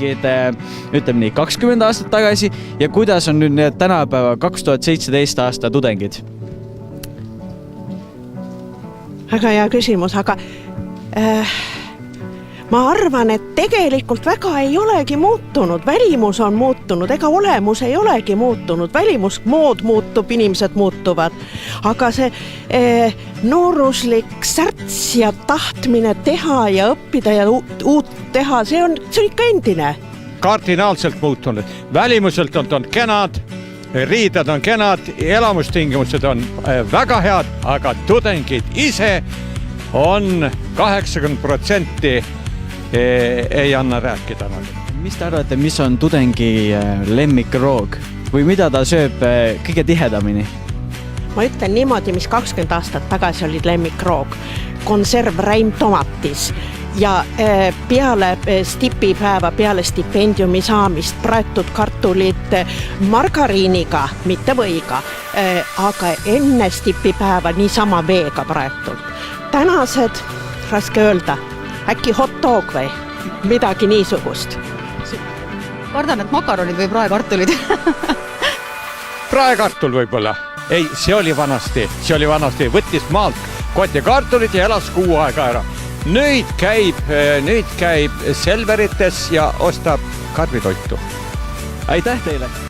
olid, ütleme nii, 20 aastat tagasi ja kuidas on nüüd need tänapäeva 2017 aasta tudengid? Väga hea küsimus, aga ma arvan, et tegelikult väga ei olegi muutunud. Välimus on muutunud, ega olemus ei olegi muutunud. Välimusmood muutub, inimesed muutuvad. Aga see nooruslik särts ja tahtmine teha ja õppida ja uut teha, see on ikka endine. Kardinaalselt muutunud. Välimuselt on kenad, riidad on kenad, elamustingimused on väga head, aga tudengid ise on 80% ei anna rääkida. Mis te arvate, mis on tudengi lemmikroog või mida ta sööb kõige tihedamini? Ma ütlen niimoodi, mis 20 aastat tagasi olid lemmikroog. Konserv räimtomatis ja peale stipipäeva, peale stipendiumi saamist praetud kartulid margariiniga, mitte võiga, aga enne stipipäeva niisama veega praetult. Tänased, raske öelda, äkki hot dog või midagi niisugust? Kardan, et makaronid või praekartulid. Praekartul võib-olla. Ei, see oli vanasti, võttis maalt koti kartulid ja elas kuu aega ära. Nüüd käib Selverites ja ostab karbitoitu. Aitäh teile!